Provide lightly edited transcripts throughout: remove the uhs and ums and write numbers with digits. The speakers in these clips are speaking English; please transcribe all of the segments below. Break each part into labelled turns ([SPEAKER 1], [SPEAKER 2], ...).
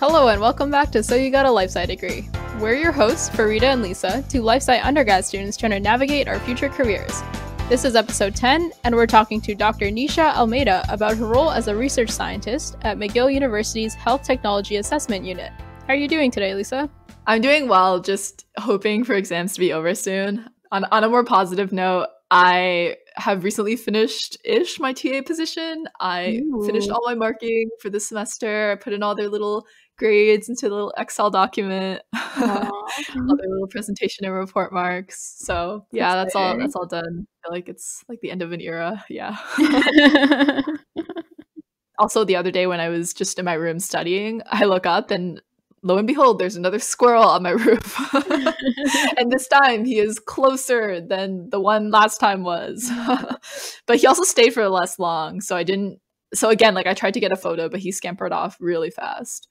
[SPEAKER 1] Hello and welcome back to So You Got a Life Sci Degree. We're your hosts, Farida and Lisa, two life sci undergrad students trying to navigate our future careers. This is episode 10, and we're talking to Dr. Nisha Almeida about her role as a research scientist at McGill University's Health Technology Assessment Unit. How are you doing today, Lisa?
[SPEAKER 2] I'm doing well, just hoping for exams to be over soon. On a more positive note, I have recently finished-ish my TA position. I finished all my marking for this semester. I put in all their little grades into a little Excel document, all their little presentation and report marks. So yeah, that's all done. I feel like it's like the end of an era. Yeah. Also, the other day when I was just in my room studying, I look up and lo and behold, there's another squirrel on my roof. And this time he is closer than the one last time was. But he also stayed for less long. So again, I tried to get a photo, but he scampered off really fast.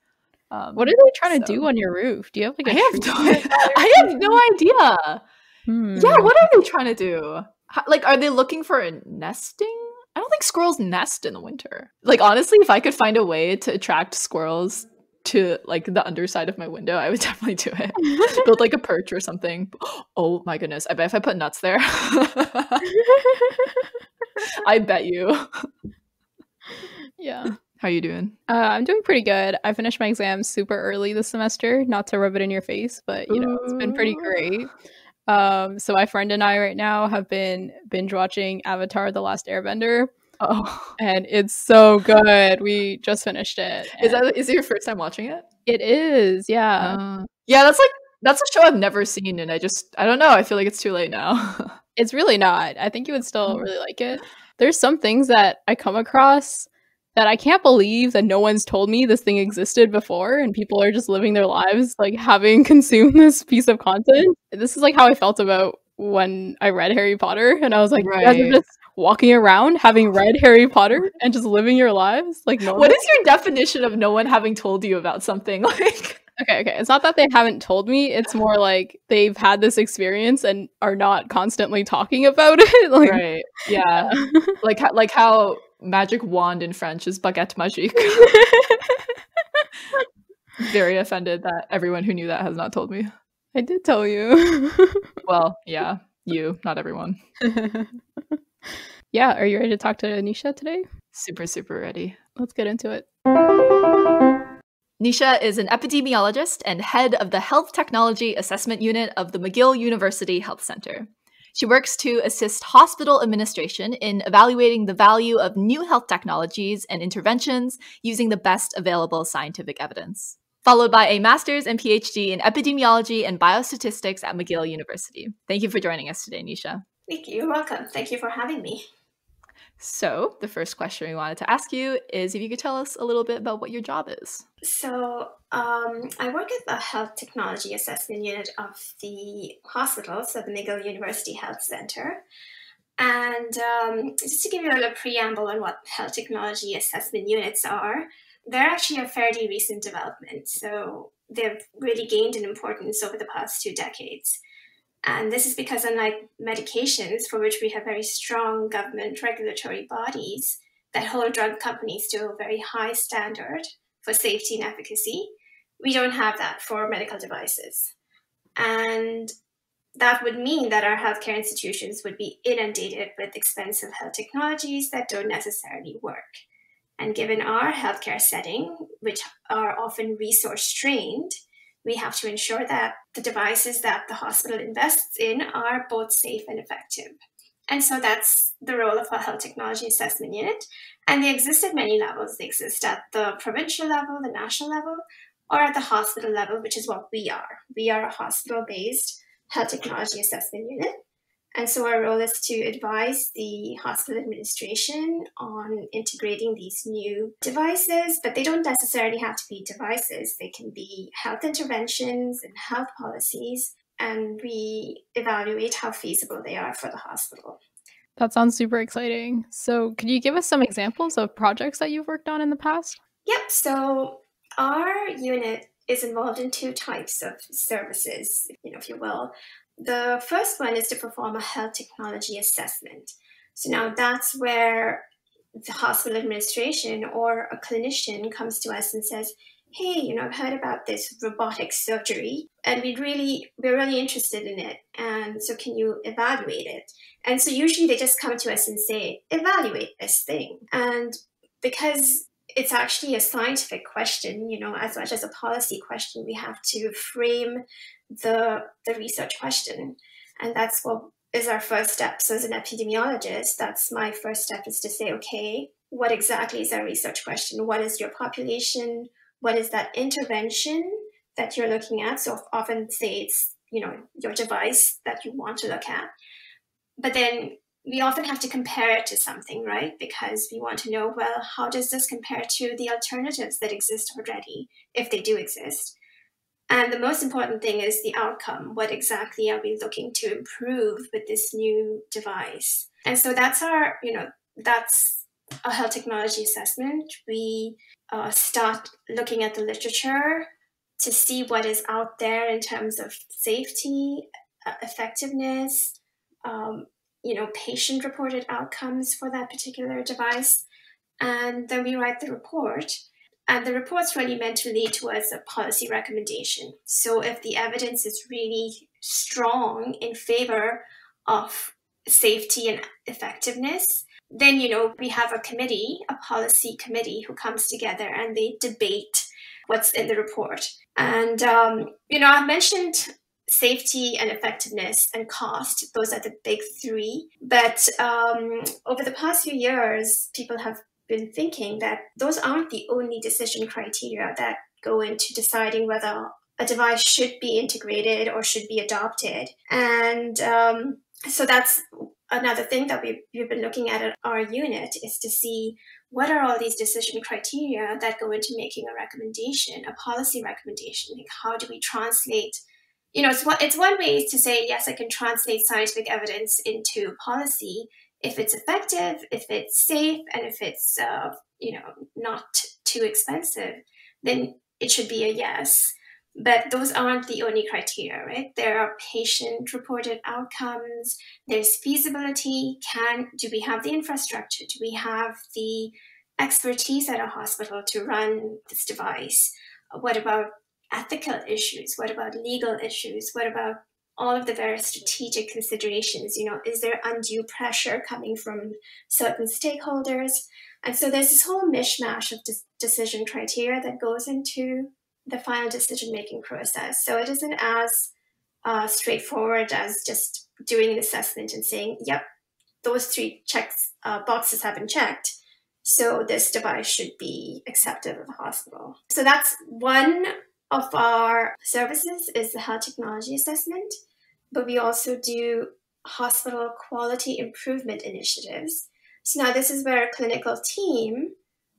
[SPEAKER 1] What are they trying to do on your roof? Do you have
[SPEAKER 2] I have no idea. Yeah, what are they trying to do? Are they looking for a nesting? I don't think squirrels nest in the winter. Honestly, if I could find a way to attract squirrels to the underside of my window, I would definitely do it. Build a perch or something. Oh my goodness, I bet if I put nuts there. I bet you.
[SPEAKER 1] Yeah.
[SPEAKER 2] How are you doing?
[SPEAKER 1] I'm doing pretty good. I finished my exams super early this semester, not to rub it in your face, but it's been pretty great. So my friend and I right now have been binge watching Avatar: The Last Airbender.
[SPEAKER 2] Oh,
[SPEAKER 1] and it's so good. We just finished it.
[SPEAKER 2] Is it your first time watching it?
[SPEAKER 1] It is, yeah.
[SPEAKER 2] Yeah, that's a show I've never seen, and I don't know. I feel like it's too late now.
[SPEAKER 1] It's really not. I think you would still really like it. There's some things that I come across that I can't believe that no one's told me this thing existed before, and people are just living their lives having consumed this piece of content. This is how I felt about when I read Harry Potter, and I was like,
[SPEAKER 2] right.
[SPEAKER 1] You guys are just walking around having read Harry Potter and just living your lives normal.
[SPEAKER 2] What is your definition of no one having told you about something?
[SPEAKER 1] Okay. It's not that they haven't told me. It's more they've had this experience and are not constantly talking about it.
[SPEAKER 2] Right. Yeah. like how magic wand in French is baguette magique. Very offended that everyone who knew that has not told me.
[SPEAKER 1] I did tell you.
[SPEAKER 2] Well, yeah, you, not everyone.
[SPEAKER 1] Yeah, are you ready to talk to Nisha today?
[SPEAKER 2] Super, super ready.
[SPEAKER 1] Let's get into it.
[SPEAKER 2] Nisha is an epidemiologist and head of the Health Technology Assessment Unit of the McGill University Health Center. She works to assist hospital administration in evaluating the value of new health technologies and interventions using the best available scientific evidence. Followed by a master's and PhD in epidemiology and biostatistics at McGill University. Thank you for joining us today, Nisha.
[SPEAKER 3] Thank you. You're welcome. Thank you for having me.
[SPEAKER 2] So the first question we wanted to ask you is if you could tell us a little bit about what your job is.
[SPEAKER 3] So I work at the Health Technology Assessment Unit of the hospital, so the McGill University Health Center. And just to give you a little preamble on what health technology assessment units are, they're actually a fairly recent development. So they've really gained in importance over the past 2 decades. And this is because unlike medications, for which we have very strong government regulatory bodies that hold drug companies to a very high standard for safety and efficacy, we don't have that for medical devices. And that would mean that our healthcare institutions would be inundated with expensive health technologies that don't necessarily work. And given our healthcare setting, which are often resource strained, we have to ensure that the devices that the hospital invests in are both safe and effective. And so that's the role of a health technology assessment unit. And they exist at many levels. They exist at the provincial level, the national level, or at the hospital level, which is what we are. We are a hospital-based health technology assessment unit. And so our role is to advise the hospital administration on integrating these new devices, but they don't necessarily have to be devices. They can be health interventions and health policies, and we evaluate how feasible they are for the hospital.
[SPEAKER 1] That sounds super exciting. So could you give us some examples of projects that you've worked on in the past?
[SPEAKER 3] Yep. So our unit is involved in 2 types of services, if you will. The first one is to perform a health technology assessment. So now that's where the hospital administration or a clinician comes to us and says, hey, I've heard about this robotic surgery and we're really interested in it. And so can you evaluate it? And so usually they just come to us and say, evaluate this thing. And because it's actually a scientific question, as much as a policy question, we have to frame the research question. And that's what is our first step. So as an epidemiologist, that's my first step, is to say, okay, what exactly is our research question? What is your population? What is that intervention that you're looking at? So often say it's, your device that you want to look at. But then we often have to compare it to something, right? Because we want to know, well, how does this compare to the alternatives that exist already, if they do exist? And the most important thing is the outcome. What exactly are we looking to improve with this new device? And so that's that's a health technology assessment. We start looking at the literature to see what is out there in terms of safety, effectiveness, patient-reported outcomes for that particular device. And then we write the report. And the report's really meant to lead towards a policy recommendation. So if the evidence is really strong in favor of safety and effectiveness, then, we have a policy committee who comes together and they debate what's in the report. And, I mentioned safety and effectiveness and cost. Those are the big three. But over the past few years, people have been thinking that those aren't the only decision criteria that go into deciding whether a device should be integrated or should be adopted. And so that's another thing that we've been looking at our unit, is to see what are all these decision criteria that go into making a recommendation, a policy recommendation. Like, how do we translate? It's one way to say, yes, I can translate scientific evidence into policy. If it's effective, if it's safe, and if it's not too expensive, then it should be a yes. But those aren't the only criteria, right? There are patient-reported outcomes. There's feasibility. Do we have the infrastructure? Do we have the expertise at a hospital to run this device? What about ethical issues? What about legal issues? What about all of the various strategic considerations? Is there undue pressure coming from certain stakeholders? And so there's this whole mishmash of decision criteria that goes into the final decision-making process. So it isn't as straightforward as just doing an assessment and saying, yep, those three boxes have been checked, so this device should be accepted at the hospital. So that's one of our services, is the health technology assessment, but we also do hospital quality improvement initiatives. So now this is where a clinical team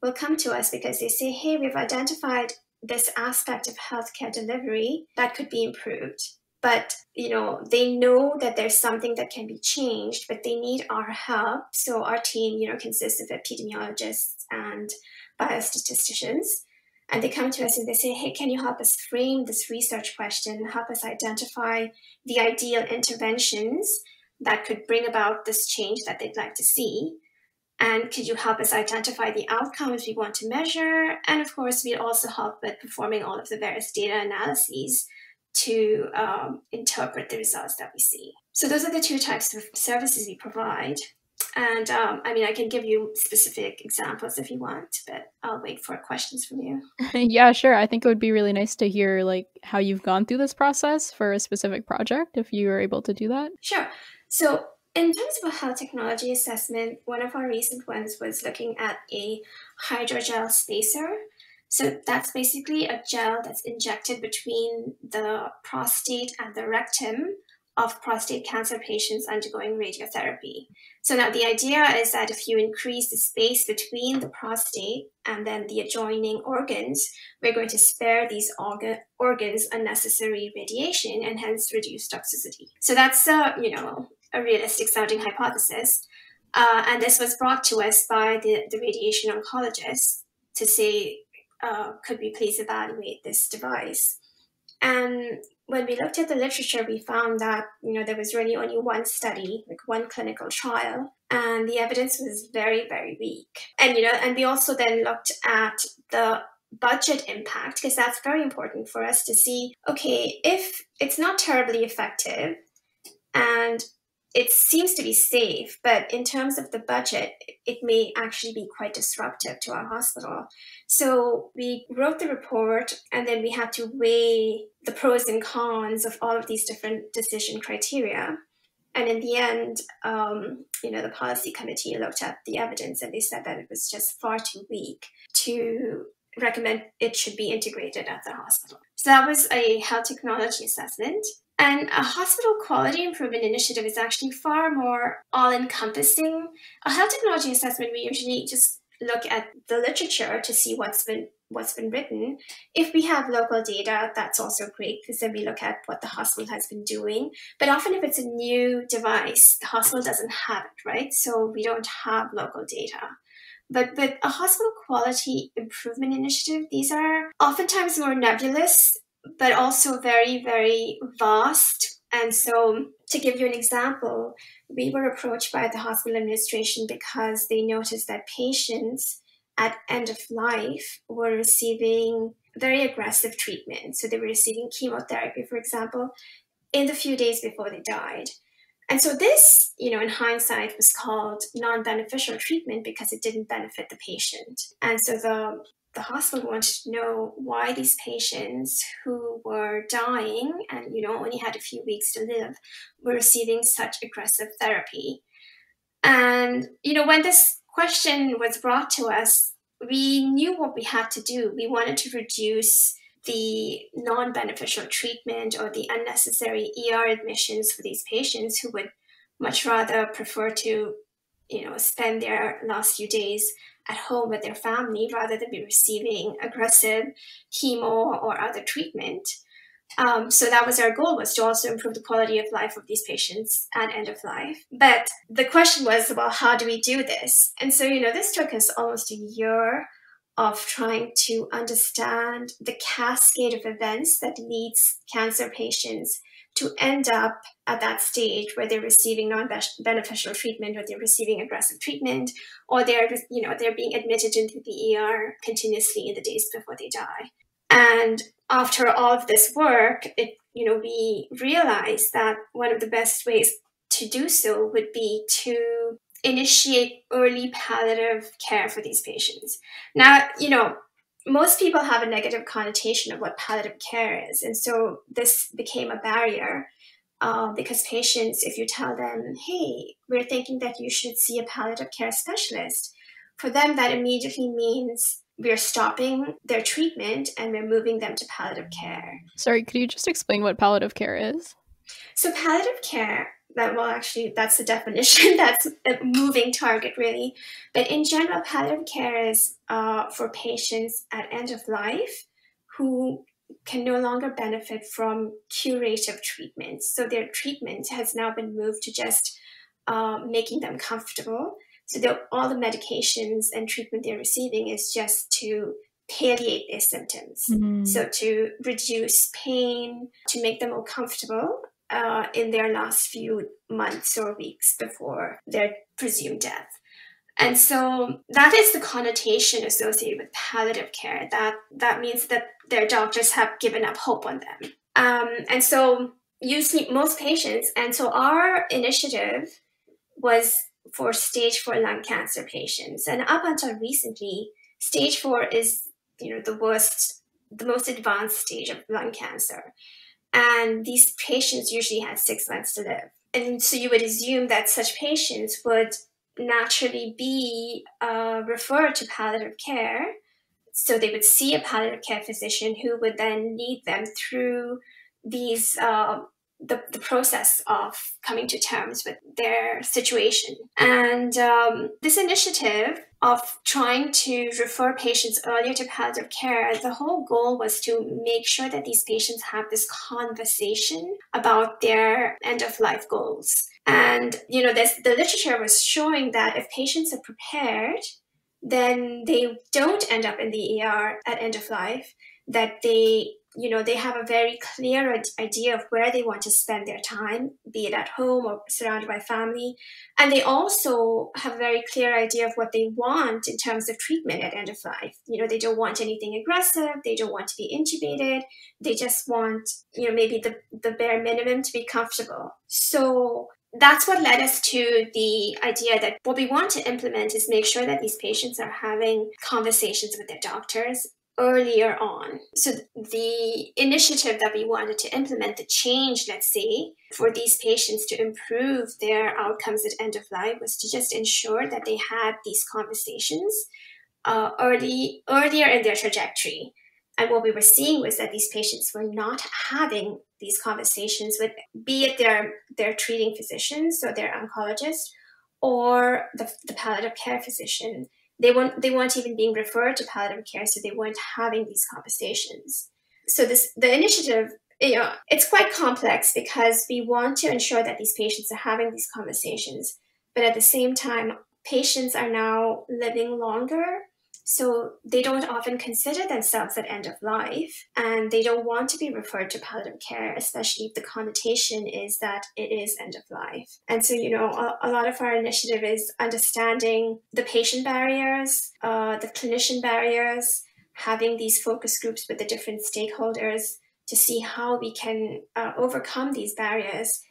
[SPEAKER 3] will come to us because they say, hey, we've identified this aspect of healthcare delivery that could be improved. But, they know that there's something that can be changed, but they need our help. So our team, consists of epidemiologists and biostatisticians. And they come to us and they say, hey, can you help us frame this research question, help us identify the ideal interventions that could bring about this change that they'd like to see? And could you help us identify the outcomes we want to measure? And of course, we'll also help with performing all of the various data analyses to interpret the results that we see. So those are the two types of services we provide. And I can give you specific examples if you want, but I'll wait for questions from you.
[SPEAKER 1] Yeah, sure. I think it would be really nice to hear how you've gone through this process for a specific project, if you were able to do that.
[SPEAKER 3] Sure. So in terms of a health technology assessment, one of our recent ones was looking at a hydrogel spacer. So that's basically a gel that's injected between the prostate and the rectum of prostate cancer patients undergoing radiotherapy. So now the idea is that if you increase the space between the prostate and then the adjoining organs, we're going to spare these organs unnecessary radiation and hence reduce toxicity. So that's a realistic sounding hypothesis. And this was brought to us by the radiation oncologist to say, could we please evaluate this device? And when we looked at the literature, we found that, there was really only one study, one clinical trial, and the evidence was very, very weak. And, and we also then looked at the budget impact, because that's very important for us to see, okay, if it's not terribly effective and it seems to be safe, but in terms of the budget, it may actually be quite disruptive to our hospital. So we wrote the report, and then we had to weigh the pros and cons of all of these different decision criteria. And in the end, the policy committee looked at the evidence, and they said that it was just far too weak to recommend it should be integrated at the hospital. So that was a health technology assessment. And a hospital quality improvement initiative is actually far more all-encompassing. A health technology assessment, we usually just look at the literature to see what's been written. If we have local data, that's also great, because then we look at what the hospital has been doing. But often if it's a new device, the hospital doesn't have it, right? So we don't have local data. But with a hospital quality improvement initiative, these are oftentimes more nebulous, but also very, very vast. And so to give you an example, we were approached by the hospital administration because they noticed that patients at end of life were receiving very aggressive treatment. So they were receiving chemotherapy, for example, in the few days before they died. And so this, in hindsight, was called non-beneficial treatment because it didn't benefit the patient. And so the hospital wanted to know why these patients who were dying and, only had a few weeks to live were receiving such aggressive therapy. And, when this question was brought to us, we knew what we had to do. We wanted to reduce the non-beneficial treatment or the unnecessary ER admissions for these patients who would much rather prefer to, spend their last few days at home with their family rather than be receiving aggressive chemo or other treatment. So that was our goal, was to also improve the quality of life of these patients at end of life. But the question was, well, how do we do this? And so, this took us almost a year of trying to understand the cascade of events that leads cancer patients to end up at that stage where they're receiving non-beneficial treatment, or they're receiving aggressive treatment, or they're being admitted into the ER continuously in the days before they die. And after all of this work, we realized that one of the best ways to do so would be to initiate early palliative care for these patients. Now, most people have a negative connotation of what palliative care is. And so this became a barrier because patients, if you tell them, hey, we're thinking that you should see a palliative care specialist, for them that immediately means we're stopping their treatment and we're moving them to palliative care.
[SPEAKER 1] Sorry, could you just explain what palliative care is?
[SPEAKER 3] So palliative care, that's the definition. That's a moving target, really. But in general, palliative care is for patients at end of life who can no longer benefit from curative treatment. So their treatment has now been moved to just making them comfortable. So all the medications and treatment they're receiving is just to palliate their symptoms. Mm-hmm. So to reduce pain, to make them more comfortable in their last few months or weeks before their presumed death. And so that is the connotation associated with palliative care. That means that their doctors have given up hope on them. And so usually most patients, and so our initiative was for stage 4 lung cancer patients. And up until recently, stage 4 is, the most advanced stage of lung cancer. And these patients usually had 6 months to live. And so you would assume that such patients would naturally be referred to palliative care. So they would see a palliative care physician who would then lead them through these the process of coming to terms with their situation. And this initiative of trying to refer patients earlier to palliative care, the whole goal was to make sure that these patients have this conversation about their end-of-life goals. And, the literature was showing that if patients are prepared, then they don't end up in the ER at end of life, that they they have a very clear idea of where they want to spend their time, be it at home or surrounded by family. And they also have a very clear idea of what they want in terms of treatment at end of life. They don't want anything aggressive. They don't want to be intubated. They just want, maybe the bare minimum to be comfortable. So that's what led us to the idea that what we want to implement is make sure that these patients are having conversations with their doctors earlier on. So the initiative that we wanted to implement, the change, let's say, for these patients to improve their outcomes at end of life, was to just ensure that they had these conversations earlier in their trajectory. And what we were seeing was that these patients were not having these conversations with, be it their treating physicians or their oncologist or the palliative care physician. They weren't even being referred to palliative care, so they weren't having these conversations. So the initiative, it's quite complex because we want to ensure that these patients are having these conversations, but at the same time, patients are now living longer. So they don't often consider themselves at end of life, and they don't want to be referred to palliative care, especially if the connotation is that it is end of life. And so, a lot of our initiative is understanding the patient barriers, the clinician barriers, having these focus groups with the different stakeholders to see how we can overcome these barriers.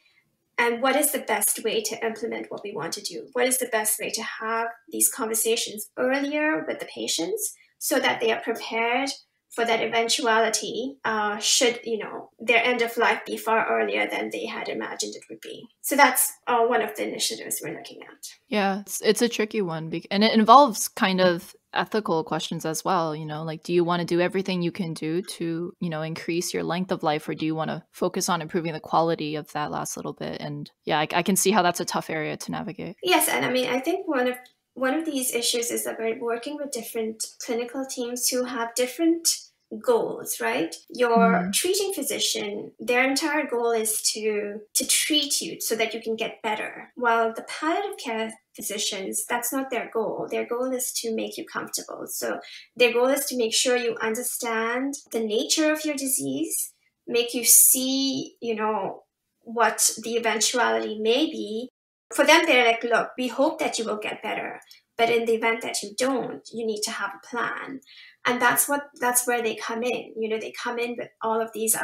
[SPEAKER 3] And what is the best way to implement what we want to do? What is the best way to have these conversations earlier with the patients so that they are prepared for that eventuality should, their end of life be far earlier than they had imagined it would be. So that's one of the initiatives we're looking at.
[SPEAKER 2] Yeah, it's a tricky one. And it involves kind of ethical questions as well, like, do you want to do everything you can do to, increase your length of life, or do you want to focus on improving the quality of that last little bit? And yeah, I can see how that's a tough area to navigate.
[SPEAKER 3] Yes, and I think one of these issues is that we're working with different clinical teams who have different goals, right? Your treating physician, their entire goal is to treat you so that you can get better. While the palliative care physicians, that's not their goal. Their goal is to make you comfortable. So their goal is to make sure you understand the nature of your disease, make you see, what the eventuality may be. For them, they're like, look, we hope that you will get better, but in the event that you don't, you need to have a plan. And that's where they come in. They come in with all of these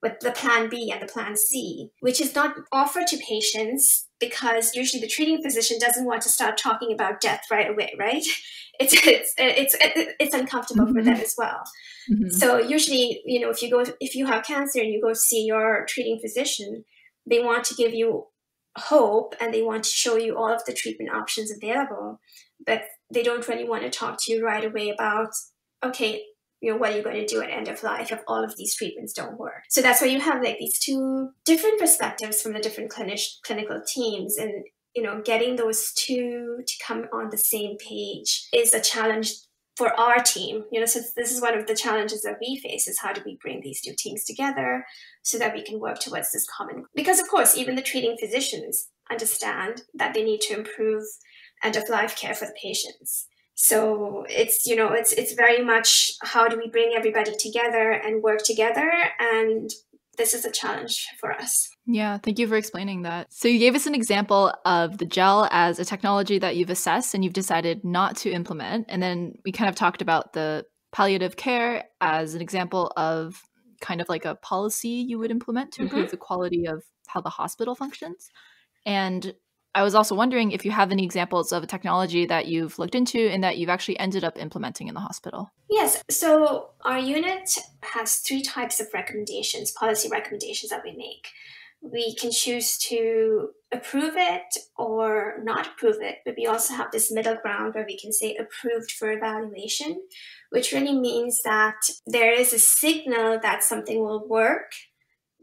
[SPEAKER 3] with the plan B and the plan C, which is not offered to patients because usually the treating physician doesn't want to start talking about death right away, right? It's uncomfortable for them as well. So usually, if you have cancer and you go see your treating physician, they want to give you hope and they want to show you all of the treatment options available, but they don't really want to talk to you right away about, okay, what are you going to do at end of life if all of these treatments don't work? So that's why you have like these two different perspectives from the different clinical teams, and getting those two to come on the same page is a challenge for our team. So this is one of the challenges that we face, is how do we bring these two teams together so that we can work towards this common, because of course even the treating physicians understand that they need to improve end of life care for the patients. So it's very much, how do we bring everybody together and work together? And this is a challenge for us.
[SPEAKER 2] Yeah, thank you for explaining that. So you gave us an example of the gel as a technology that you've assessed and you've decided not to implement. And then we kind of talked about the palliative care as an example of kind of like a policy you would implement to improve the quality of how the hospital functions. And I was also wondering if you have any examples of a technology that you've looked into and that you've actually ended up implementing in the hospital.
[SPEAKER 3] Yes. So our unit has 3 types of recommendations, policy recommendations that we make. We can choose to approve it or not approve it, but we also have this middle ground where we can say approved for evaluation, which really means that there is a signal that something will work,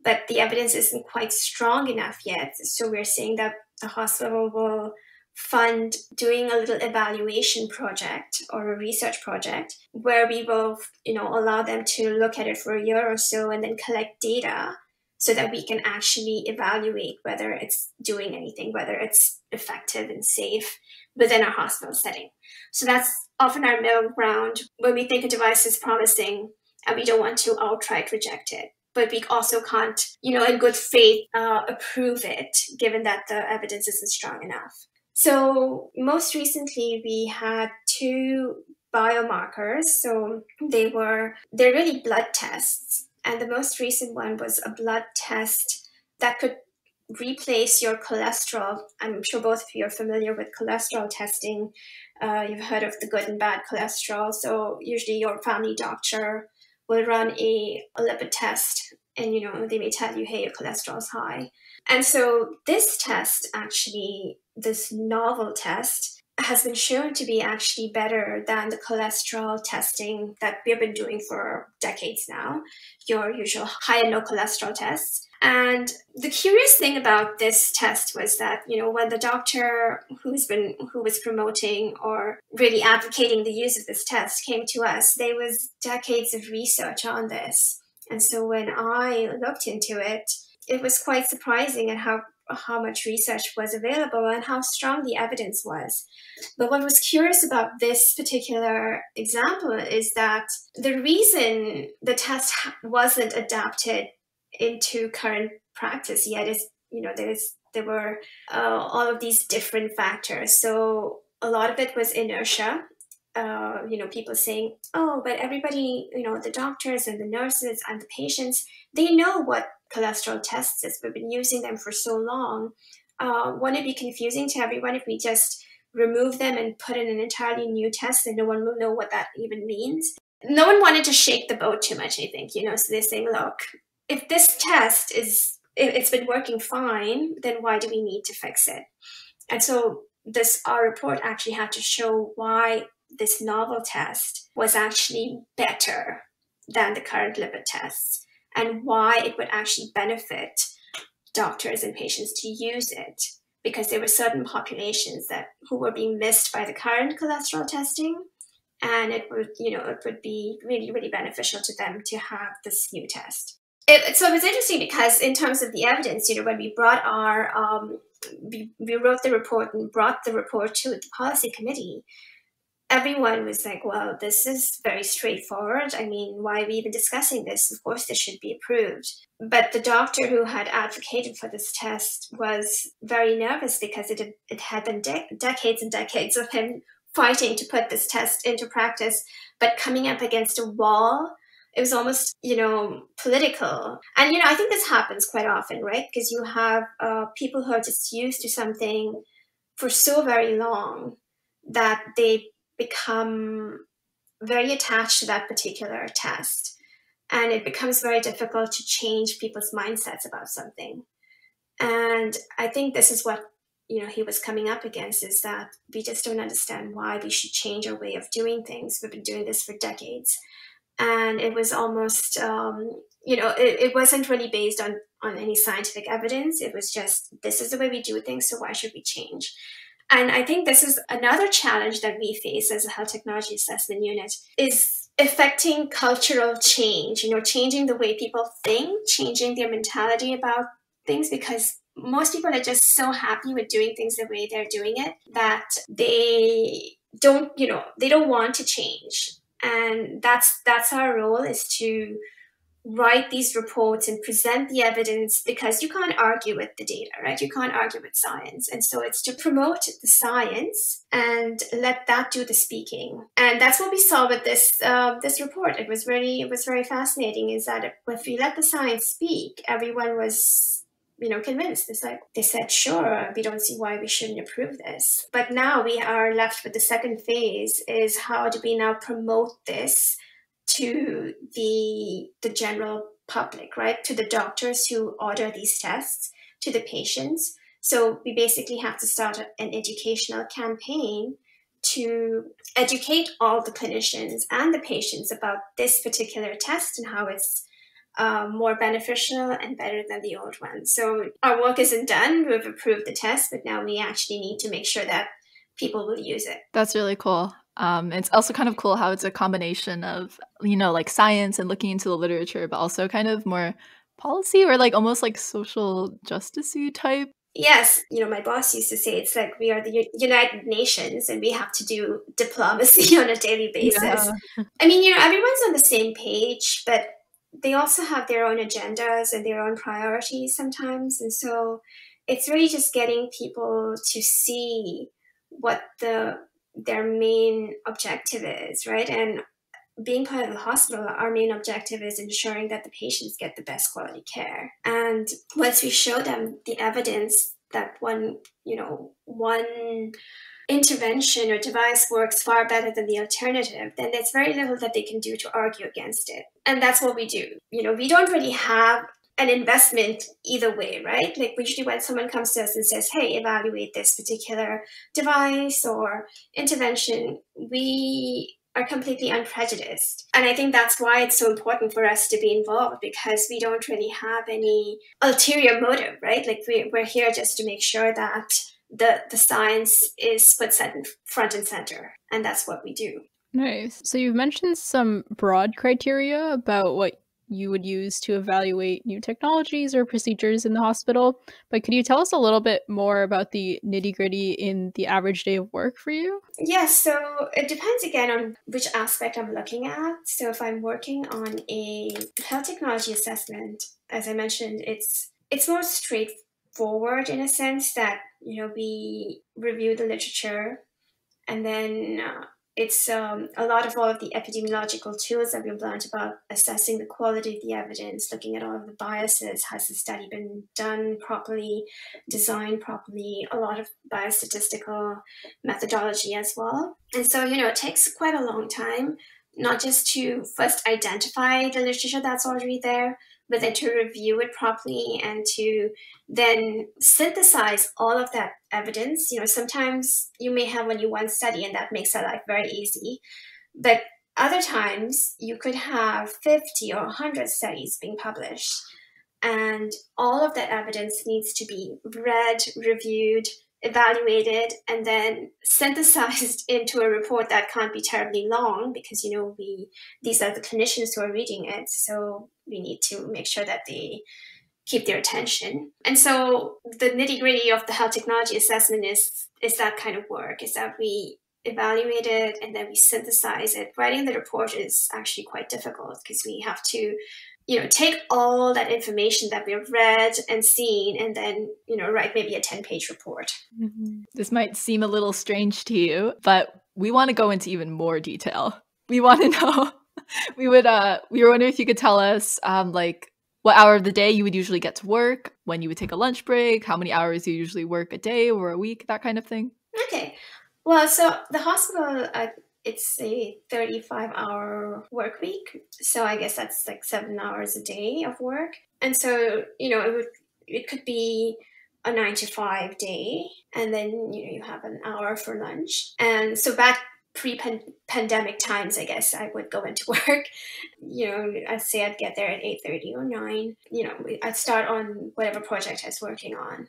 [SPEAKER 3] but the evidence isn't quite strong enough yet. So we're saying that the hospital will fund doing a little evaluation project or a research project where we will, allow them to look at it for a year or so and then collect data so that we can actually evaluate whether it's doing anything, whether it's effective and safe within our hospital setting. So that's often our middle ground. When we think a device is promising, and we don't want to outright reject it. But we also can't, in good faith, approve it, given that the evidence isn't strong enough. So most recently, we had 2 biomarkers. So they're really blood tests. And the most recent one was a blood test that could replace your cholesterol. I'm sure both of you are familiar with cholesterol testing. You've heard of the good and bad cholesterol. So usually your family doctor will run a lipid test, and they may tell you, hey, your cholesterol is high. And so this test, actually, this novel test, has been shown to be actually better than the cholesterol testing that we've been doing for decades now, your usual high and low cholesterol tests. And the curious thing about this test was that, when the doctor who was promoting or really advocating the use of this test came to us, there was decades of research on this. And so when I looked into it, it was quite surprising at how much research was available and how strong the evidence was. But what was curious about this particular example is that the reason the test wasn't adapted into current practice yet is, there were all of these different factors. So a lot of it was inertia. People saying, oh, but everybody, the doctors and the nurses and the patients, they know what cholesterol tests is. We've been using them for so long. Wouldn't it be confusing to everyone if we just remove them and put in an entirely new test and no one will know what that even means? No one wanted to shake the boat too much, I think, so they're saying, look, if this test it's been working fine, then why do we need to fix it? And so our report actually had to show why this novel test was actually better than the current lipid tests and why it would actually benefit doctors and patients to use it, because there were certain populations who were being missed by the current cholesterol testing, and it would be really, really beneficial to them to have this new test. So it was interesting because in terms of the evidence, when we brought we wrote the report and brought the report to the policy committee, everyone was like, well, this is very straightforward. I mean, why are we even discussing this? Of course, this should be approved. But the doctor who had advocated for this test was very nervous because it had been decades and decades of him fighting to put this test into practice, but coming up against a wall. It was almost, political. And, I think this happens quite often, right? Because you have people who are just used to something for so very long that they become very attached to that particular test. And it becomes very difficult to change people's mindsets about something. And I think this is what, he was coming up against, is that we just don't understand why we should change our way of doing things. We've been doing this for decades. And it was almost, it wasn't really based on any scientific evidence. It was just, this is the way we do things, so why should we change? And I think this is another challenge that we face as a health technology assessment unit, is affecting cultural change, changing the way people think, changing their mentality about things, because most people are just so happy with doing things the way they're doing it that they don't want to change. And that's our role, is to write these reports and present the evidence, because you can't argue with the data, right? You can't argue with science. And so it's to promote the science and let that do the speaking. And that's what we saw with this report. It was very fascinating, is that if we let the science speak, everyone was convinced. It's like, they said, sure, we don't see why we shouldn't approve this. But now we are left with the second phase, is how do we now promote this to the general public, right? To the doctors who order these tests, to the patients. So we basically have to start an educational campaign to educate all the clinicians and the patients about this particular test and how it's more beneficial and better than the old one. So our work isn't done. We've approved the test, but now we actually need to make sure that people will use it.
[SPEAKER 2] That's really cool. It's also kind of cool how it's a combination of, like science and looking into the literature, but also kind of more policy or like almost like social justice-y type
[SPEAKER 3] Yes, my boss used to say it's like we are the United Nations and we have to do diplomacy on a daily basis.
[SPEAKER 1] Yeah.
[SPEAKER 3] I mean, everyone's on the same page, but they also have their own agendas and their own priorities sometimes. And so it's really just getting people to see what their main objective is, right? And being part of the hospital, our main objective is ensuring that the patients get the best quality care. And once we show them the evidence that one intervention or device works far better than the alternative, then there's very little that they can do to argue against it. And that's what we do. We don't really have an investment either way, right? Like usually when someone comes to us and says, hey, evaluate this particular device or intervention, we are completely unprejudiced. And I think that's why it's so important for us to be involved, because we don't really have any ulterior motive, right? Like we're here just to make sure that the science is put front and center. And that's what we do.
[SPEAKER 1] Nice. So you've mentioned some broad criteria about what you would use to evaluate new technologies or procedures in the hospital, but could you tell us a little bit more about the nitty-gritty in the average day of work for you?
[SPEAKER 3] Yes, so it depends again on which aspect I'm looking at. So if I'm working on a health technology assessment, as I mentioned, it's more straightforward in a sense that we review the literature, and then it's a lot of all of the epidemiological tools that we've learned about assessing the quality of the evidence, looking at all of the biases. Has the study been done properly, designed properly? A lot of biostatistical methodology as well. And so, it takes quite a long time, not just to first identify the literature that's already there, but then to review it properly and to then synthesize all of that evidence. Sometimes you may have only one study and that makes our life very easy. But other times you could have 50 or 100 studies being published. And all of that evidence needs to be read, reviewed, evaluated, and then synthesized into a report that can't be terribly long, because these are the clinicians who are reading it, so we need to make sure that they keep their attention. And so the nitty-gritty of the health technology assessment is that kind of work, is that we evaluate it and then we synthesize it. Writing the report is actually quite difficult because we have to take all that information that we've read and seen and then, write maybe a 10-page report.
[SPEAKER 2] Mm-hmm. This might seem a little strange to you, but we want to go into even more detail. We want to know, we were wondering if you could tell us, what hour of the day you would usually get to work, when you would take a lunch break, how many hours you usually work a day or a week, that kind of thing.
[SPEAKER 3] Okay. Well, so the hospital, it's a 35-hour work week. So I guess that's like 7 hours a day of work. And so, it could be a 9-to-5 day. And then, you have an hour for lunch. And so back pre-pandemic times, I guess I would go into work. I'd say I'd get there at 8:30 or 9. I'd start on whatever project I was working on.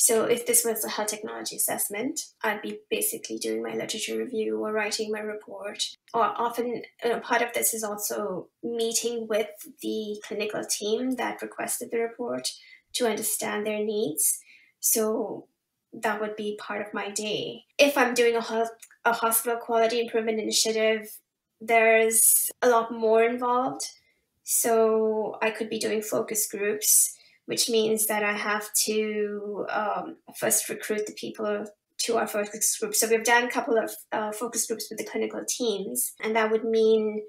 [SPEAKER 3] So if this was a health technology assessment, I'd be basically doing my literature review or writing my report. Or often part of this is also meeting with the clinical team that requested the report to understand their needs. So that would be part of my day. If I'm doing a hospital quality improvement initiative, there's a lot more involved. So I could be doing focus groups, which means that I have to first recruit the people to our focus groups. So we've done a couple of focus groups with the clinical teams, and that would mean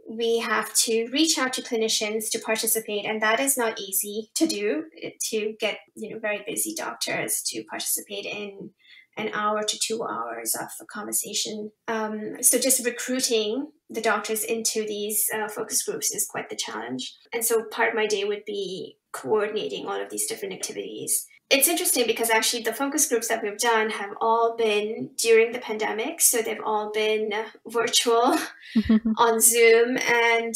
[SPEAKER 3] we have to reach out to clinicians to participate, and that is not easy to do, to get very busy doctors to participate in an hour to 2 hours of a conversation. So just recruiting the doctors into these focus groups is quite the challenge. And so part of my day would be coordinating all of these different activities. It's interesting because actually the focus groups that we've done have all been during the pandemic. So they've all been virtual on Zoom. And,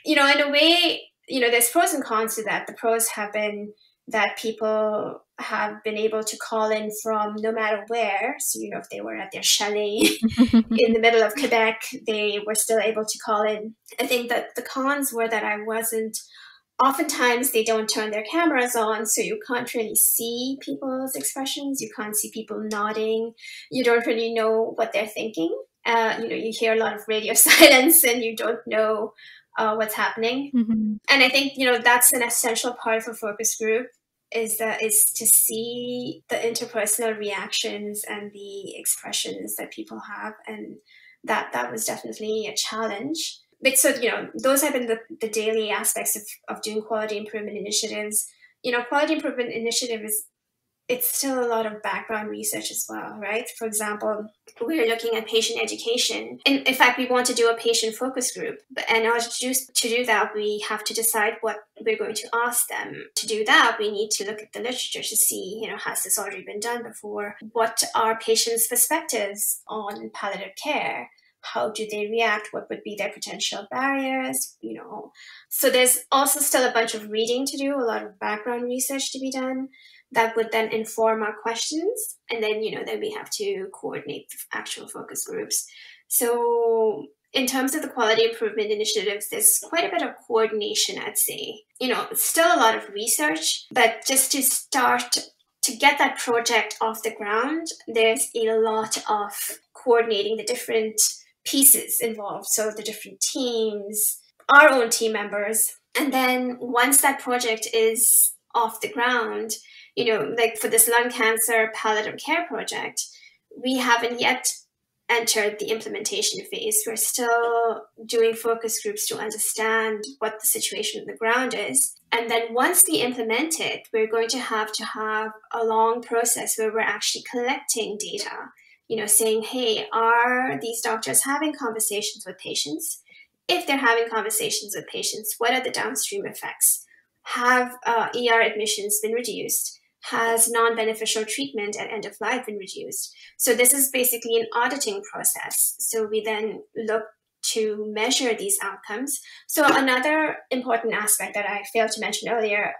[SPEAKER 3] in a way, there's pros and cons to that. The pros have been that people have been able to call in from no matter where. So, if they were at their chalet in the middle of Quebec, they were still able to call in. I think that the cons were that I wasn't oftentimes they don't turn their cameras on, so you can't really see people's expressions. You can't see people nodding. You don't really know what they're thinking. You hear a lot of radio silence and you don't know what's happening.
[SPEAKER 1] Mm-hmm.
[SPEAKER 3] And I think, that's an essential part of a focus group is to see the interpersonal reactions and the expressions that people have. And that was definitely a challenge. But so, those have been the daily aspects of doing quality improvement initiatives. Quality improvement initiative it's still a lot of background research as well, right? For example, we're looking at patient education. In fact, we want to do a patient focus group. And in order to do that, we have to decide what we're going to ask them. To do that, we need to look at the literature to see, has this already been done before? What are patients' perspectives on palliative care? How do they react? What would be their potential barriers? So there's also still a bunch of reading to do, a lot of background research to be done that would then inform our questions. And then, then we have to coordinate the actual focus groups. So in terms of the quality improvement initiatives, there's quite a bit of coordination, I'd say. Still a lot of research, but just to start to get that project off the ground, there's a lot of coordinating the different pieces involved. So the different teams, our own team members. And then once that project is off the ground, like for this lung cancer palliative care project, we haven't yet entered the implementation phase. We're still doing focus groups to understand what the situation on the ground is. And then once we implement it, we're going to have a long process where we're actually collecting data, saying, hey, are these doctors having conversations with patients? If they're having conversations with patients, what are the downstream effects? Have ER admissions been reduced? Has non-beneficial treatment at end of life been reduced? So this is basically an auditing process. So we then look to measure these outcomes. So another important aspect that I failed to mention earlier,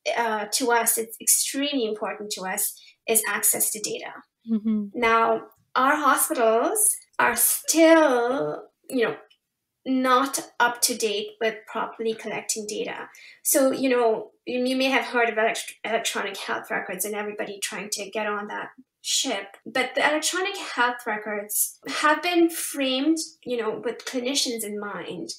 [SPEAKER 3] to us, it's extremely important to us, is access to data.
[SPEAKER 1] Mm-hmm.
[SPEAKER 3] Now, our hospitals are still, not up to date with properly collecting data. So, you may have heard of electronic health records and everybody trying to get on that ship. But the electronic health records have been framed, with clinicians in mind,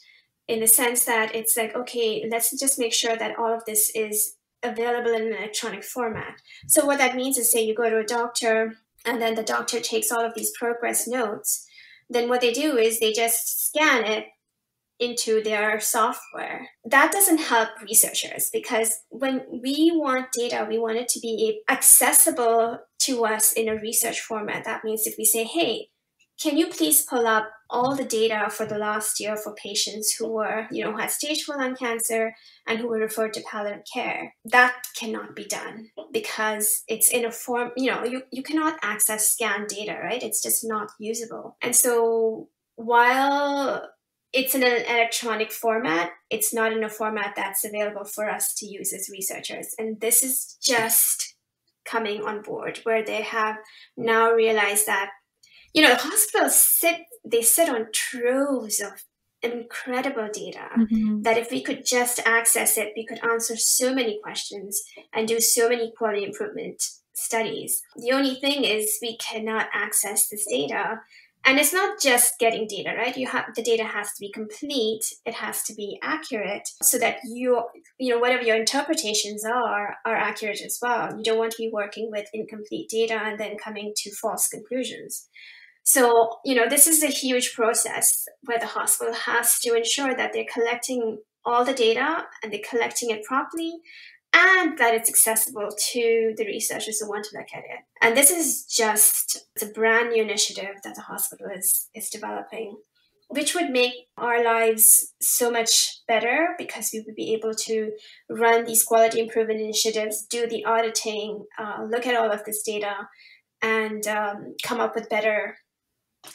[SPEAKER 3] in the sense that it's like, okay, let's just make sure that all of this is available in an electronic format. So what that means is, say you go to a doctor and then the doctor takes all of these progress notes. Then what they do is they just scan it into their software. That doesn't help researchers, because when we want data, we want it to be accessible to us in a research format. That means if we say, hey, can you please pull up all the data for the last year for patients who were, had stage 4 lung cancer and who were referred to palliative care? That cannot be done because it's in a form, you cannot access scanned data, right? It's just not usable. And so while it's in an electronic format, it's not in a format that's available for us to use as researchers. And this is just coming on board, where they have now realized that, the hospitals sit on troves of incredible data, that if we could just access it, we could answer so many questions and do so many quality improvement studies. The only thing is we cannot access this data. And it's not just getting data, right? The data has to be complete. It has to be accurate so that whatever your interpretations are accurate as well. You don't want to be working with incomplete data and then coming to false conclusions. So, this is a huge process where the hospital has to ensure that they're collecting all the data and they're collecting it properly, and that it's accessible to the researchers who want to look at it. And this is it's a brand new initiative that the hospital is developing, which would make our lives so much better, because we would be able to run these quality improvement initiatives, do the auditing, look at all of this data, and come up with better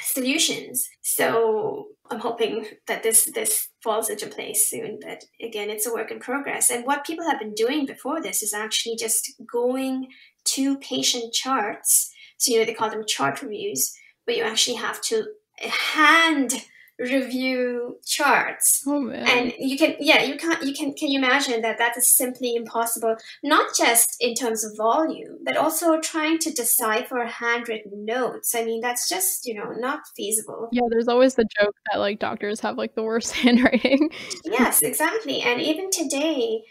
[SPEAKER 3] solutions. So I'm hoping that this falls into place soon, but again, it's a work in progress. And what people have been doing before this is actually just going to patient charts. So, they call them chart reviews, but you actually have to hand review charts.
[SPEAKER 1] Oh man.
[SPEAKER 3] And can you imagine that is simply impossible, not just in terms of volume, but also trying to decipher handwritten notes. I mean, that's just, not feasible.
[SPEAKER 1] Yeah, there's always the joke that like doctors have like the worst handwriting.
[SPEAKER 3] Yes, exactly. And even today,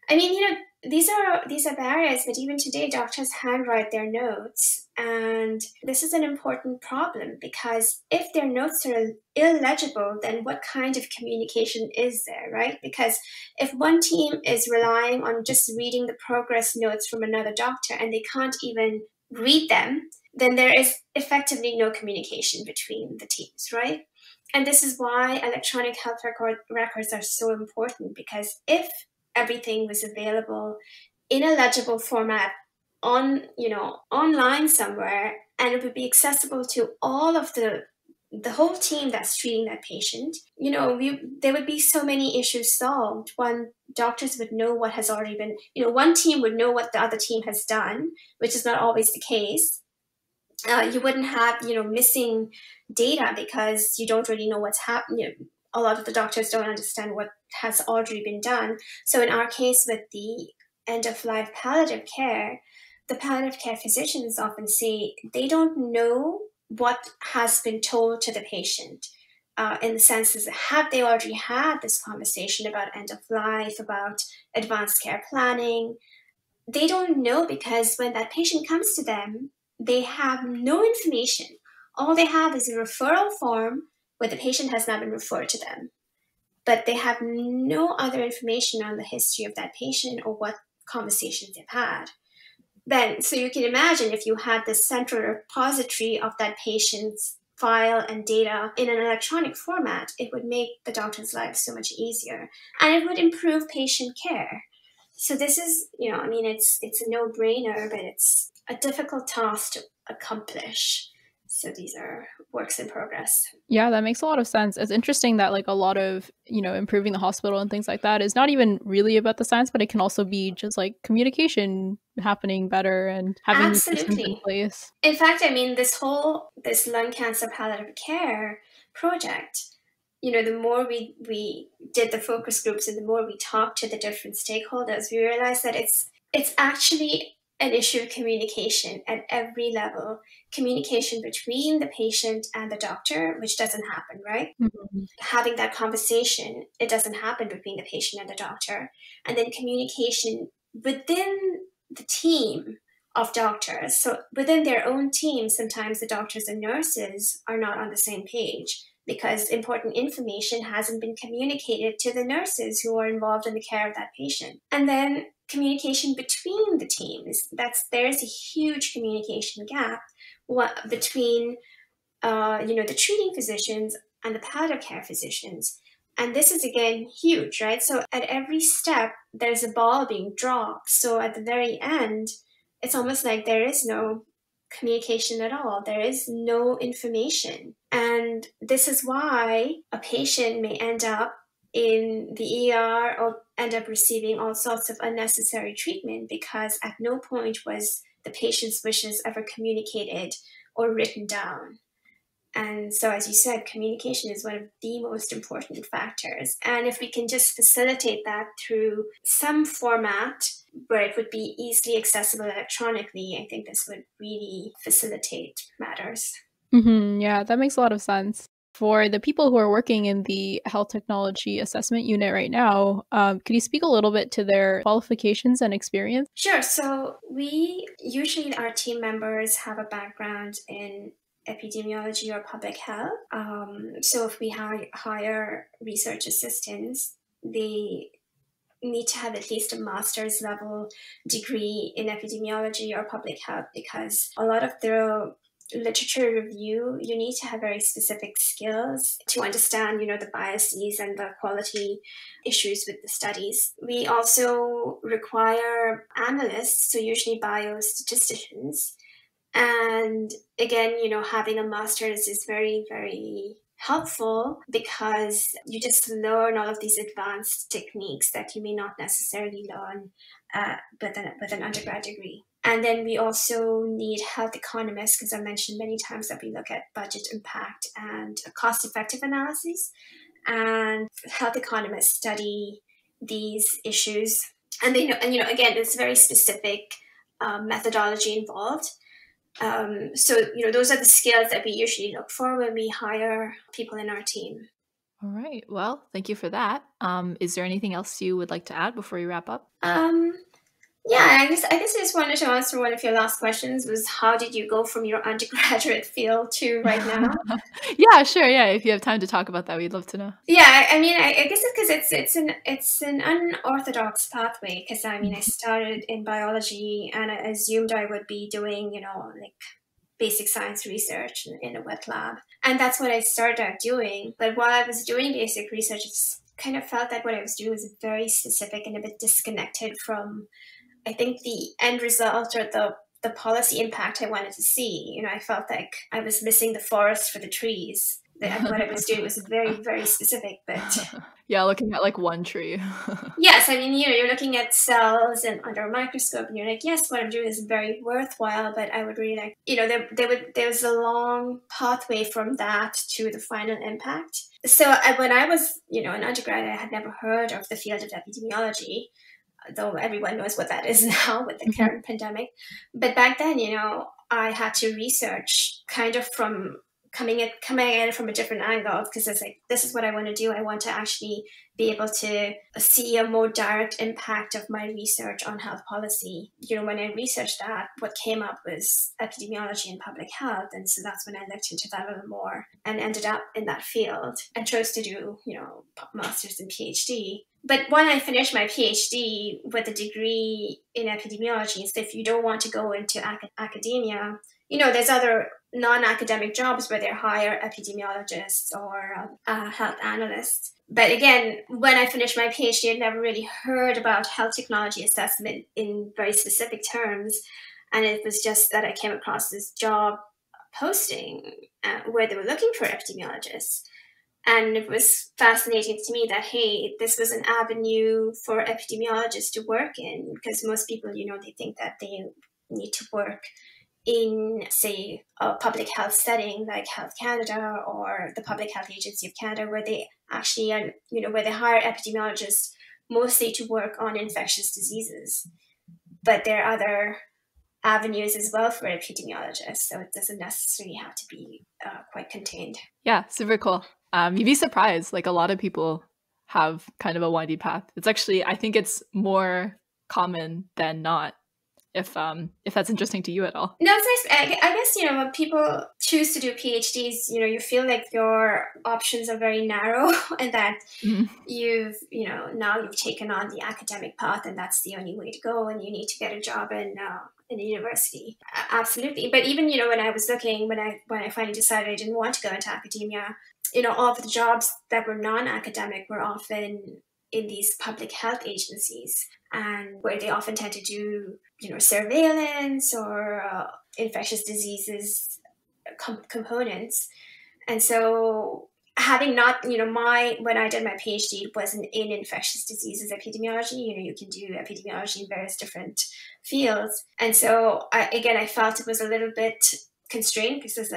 [SPEAKER 3] I mean, these are barriers, but even today doctors handwrite their notes, and this is an important problem, because if their notes are illegible, then what kind of communication is there, right? Because if one team is relying on just reading the progress notes from another doctor and they can't even read them, then there is effectively no communication between the teams, right? And this is why electronic health records are so important, because if everything was available in a legible format online somewhere, and it would be accessible to all of the whole team that's treating that patient, there would be so many issues solved. Doctors would know what has already been, one team would know what the other team has done, which is not always the case. You wouldn't have, missing data because you don't really know what's happening. A lot of the doctors don't understand what has already been done. So in our case with the end-of-life palliative care, the palliative care physicians often say they don't know what has been told to the patient. In the sense is, have they already had this conversation about end of life, about advanced care planning? They don't know, because when that patient comes to them, they have no information. All they have is a referral form where the patient has not been referred to them, but they have no other information on the history of that patient or what conversations they've had. So you can imagine, if you had the central repository of that patient's file and data in an electronic format, it would make the doctor's life so much easier, and it would improve patient care. So this is, it's a no-brainer, but it's a difficult task to accomplish. So these are works in progress.
[SPEAKER 1] Yeah, that makes a lot of sense. It's interesting that like a lot of, improving the hospital and things like that is not even really about the science, but it can also be just like communication happening better and having these systems in place.
[SPEAKER 3] In fact, this lung cancer palliative care project, the more we did the focus groups and the more we talked to the different stakeholders, we realized that it's actually an issue of communication at every level. Communication between the patient and the doctor, which doesn't happen, right?
[SPEAKER 1] Mm-hmm.
[SPEAKER 3] Having that conversation, it doesn't happen between the patient and the doctor. And then communication within the team of doctors. So within their own team, sometimes the doctors and nurses are not on the same page, because important information hasn't been communicated to the nurses who are involved in the care of that patient. And then communication between the teams. There's a huge communication gap between the treating physicians and the palliative care physicians. And this is, again, huge, right? So at every step, there's a ball being dropped. So at the very end, it's almost like there is no communication at all. There is no information. And this is why a patient may end up in the ER or end up receiving all sorts of unnecessary treatment, because at no point was the patient's wishes ever communicated or written down. And so, as you said, communication is one of the most important factors. And if we can just facilitate that through some format where it would be easily accessible electronically, I think this would really facilitate matters.
[SPEAKER 1] Mm-hmm. Yeah, that makes a lot of sense. For the people who are working in the health technology assessment unit right now, could you speak a little bit to their qualifications and experience?
[SPEAKER 3] Sure. So our team members have a background in epidemiology or public health. So if we hire research assistants, they need to have at least a master's level degree in epidemiology or public health, because a lot of the literature review, you need to have very specific skills to understand, the biases and the quality issues with the studies. We also require analysts, so usually biostatisticians. And again, having a master's is very, very helpful, because you just learn all of these advanced techniques that you may not necessarily learn with an undergrad degree. And then we also need health economists, because I mentioned many times that we look at budget impact and cost-effective analysis. And health economists study these issues. And they know, and again, it's very specific methodology involved. So those are the skills that we usually look for when we hire people in our team.
[SPEAKER 2] All right. Well, thank you for that. Is there anything else you would like to add before we wrap up?
[SPEAKER 3] Yeah, I guess I just wanted to answer one of your last questions, was how did you go from your undergraduate field to right now?
[SPEAKER 2] Yeah, sure. Yeah, if you have time to talk about that, we'd love to know.
[SPEAKER 3] Yeah, I mean, I guess it's because it's an unorthodox pathway. Because I mean, I started in biology, and I assumed I would be doing like basic science research in a wet lab, and that's what I started out doing. But while I was doing basic research, it just kind of felt that what I was doing was very specific and a bit disconnected from, I think, the end result or the policy impact I wanted to see. I felt like I was missing the forest for the trees. What I was doing was very, very specific, but
[SPEAKER 2] yeah, looking at like one tree.
[SPEAKER 3] yes, I mean, you're looking at cells and under a microscope, and you're like, yes, what I'm doing is very worthwhile, but I would really like, there was a long pathway from that to the final impact. So when I was, an undergrad, I had never heard of the field of epidemiology, though everyone knows what that is now with the current pandemic. But back then, I had to research kind of from coming at it from a different angle, because it's like, this is what I want to do. I want to actually be able to see a more direct impact of my research on health policy. When I researched that, what came up was epidemiology and public health. And so that's when I looked into that a little more and ended up in that field and chose to do, master's and PhD. But when I finished my PhD with a degree in epidemiology, so if you don't want to go into academia, there's other non-academic jobs where they hire epidemiologists or health analysts. But again, when I finished my PhD, I'd never really heard about health technology assessment in very specific terms. And it was just that I came across this job posting where they were looking for epidemiologists. And it was fascinating to me that, hey, this was an avenue for epidemiologists to work in, because most people, they think that they need to work in, say, a public health setting like Health Canada or the Public Health Agency of Canada, where they actually are, where they hire epidemiologists mostly to work on infectious diseases. But there are other avenues as well for epidemiologists, so it doesn't necessarily have to be quite contained.
[SPEAKER 2] Yeah, super cool. You'd be surprised. Like, a lot of people have kind of a windy path. It's actually, I think it's more common than not, if that's interesting to you at all.
[SPEAKER 3] No, it's nice. I guess, when people choose to do PhDs, you feel like your options are very narrow, and that you've taken on the academic path, and that's the only way to go, and you need to get a job in a university. Absolutely. But even, when I was looking, when I finally decided I didn't want to go into academia, all of the jobs that were non-academic were often in these public health agencies, and where they often tend to do, surveillance or infectious diseases components. And so having not, when I did my PhD, it wasn't in infectious diseases epidemiology. You can do epidemiology in various different fields. And so I felt it was a little bit constrained, because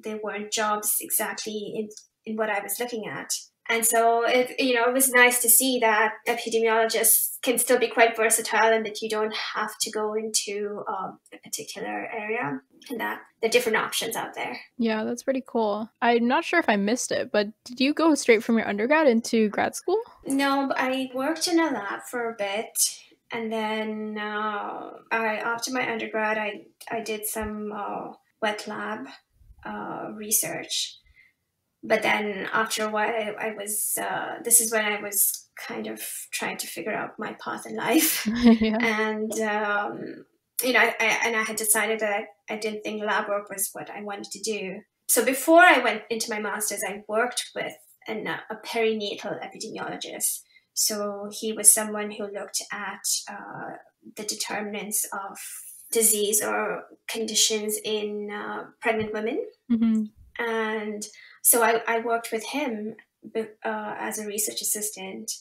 [SPEAKER 3] there weren't jobs exactly in what I was looking at. And so it was nice to see that epidemiologists can still be quite versatile, and that you don't have to go into a particular area, and that there are different options out there.
[SPEAKER 1] Yeah, that's pretty cool. I'm not sure if I missed it, but did you go straight from your undergrad into grad school?
[SPEAKER 3] No, but I worked in a lab for a bit. And then after my undergrad, I did some wet lab research. But then after a while, I was, this is when I was kind of trying to figure out my path in life.
[SPEAKER 1] Yeah.
[SPEAKER 3] And, I had decided that I didn't think lab work was what I wanted to do. So before I went into my master's, I worked with a perinatal epidemiologist. So he was someone who looked at the determinants of disease or conditions in pregnant women.
[SPEAKER 1] Mm-hmm.
[SPEAKER 3] And so I worked with him as a research assistant,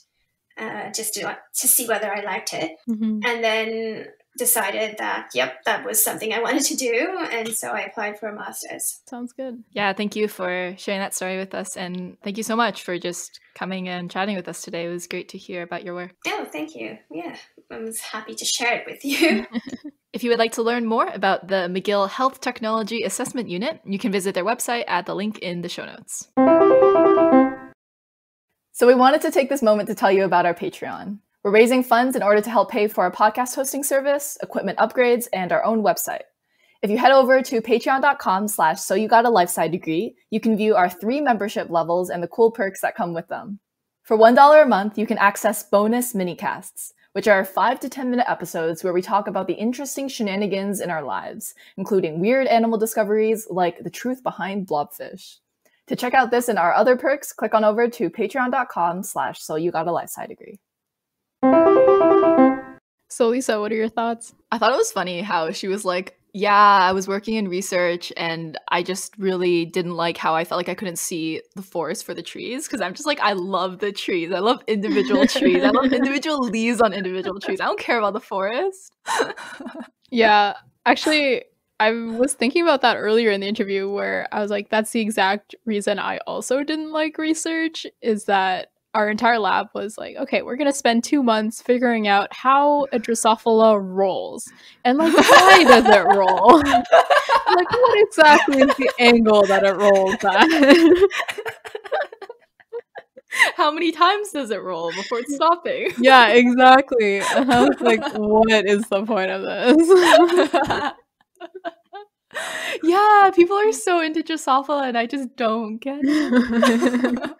[SPEAKER 3] just to see whether I liked it.
[SPEAKER 1] Mm-hmm.
[SPEAKER 3] And then decided that, yep, that was something I wanted to do. And so I applied for a master's.
[SPEAKER 1] Sounds good.
[SPEAKER 2] Yeah, thank you for sharing that story with us. And thank you so much for just coming and chatting with us today. It was great to hear about your work.
[SPEAKER 3] Oh, thank you. Yeah, I was happy to share it with you.
[SPEAKER 2] If you would like to learn more about the McGill Health Technology Assessment Unit, you can visit their website at the link in the show notes. So we wanted to take this moment to tell you about our Patreon. We're raising funds in order to help pay for our podcast hosting service, equipment upgrades, and our own website. If you head over to patreon.com/soyougotalifescidedegree, you can view our 3 membership levels and the cool perks that come with them. For $1 a month, you can access bonus minicasts, which are 5 to 10-minute episodes where we talk about the interesting shenanigans in our lives, including weird animal discoveries like the truth behind blobfish. To check out this and our other perks, click on over to patreon.com/soyougotalifescidedegree.
[SPEAKER 1] So Lisa, what are your thoughts?
[SPEAKER 2] I thought it was funny how she was like, yeah, I was working in research and I just really didn't like how I felt like I couldn't see the forest for the trees, because I'm just like, I love the trees. I love individual trees. I love individual leaves on individual trees. I don't care about the forest.
[SPEAKER 1] Yeah, actually, I was thinking about that earlier in the interview where I was like, that's the exact reason I also didn't like research, is that our entire lab was like, okay, we're going to spend 2 months figuring out how a Drosophila rolls. And like, why does it roll? Like, what exactly is the angle that it rolls at?
[SPEAKER 2] How many times does it roll before it's stopping?
[SPEAKER 1] Yeah, exactly. And I was like, what is the point of this?
[SPEAKER 2] Yeah, people are so into Drosophila and I just don't get it.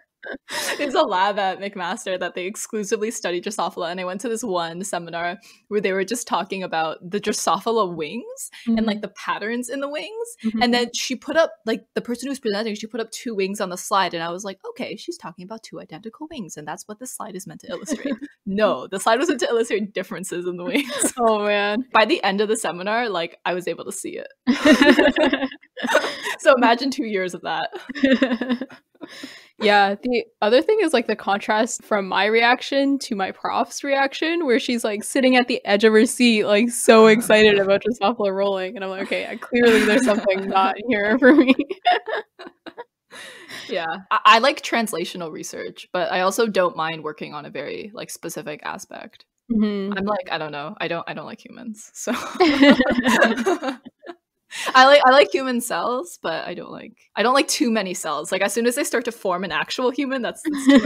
[SPEAKER 2] There's a lab at McMaster that they exclusively study Drosophila, and I went to this one seminar where they were just talking about the Drosophila wings and like the patterns in the wings. And then she put up, like, the person who was presenting, she put up 2 wings on the slide, and I was like, okay, she's talking about 2 identical wings, and that's what this slide is meant to illustrate. No, the slide was meant to illustrate differences in the wings.
[SPEAKER 1] Oh man.
[SPEAKER 2] By the end of the seminar, like, I was able to see it. So imagine 2 years of that.
[SPEAKER 1] Yeah, the other thing is like the contrast from my reaction to my prof's reaction, where she's like sitting at the edge of her seat, like so excited about Drosophila rolling, and I'm like, okay, clearly there's something not here for me.
[SPEAKER 2] Yeah, I like translational research, but I also don't mind working on a very like specific aspect. I'm like, I don't know, I don't like humans, so. I like human cells, but I don't like too many cells. Like, as soon as they start to form an actual human, that's too many.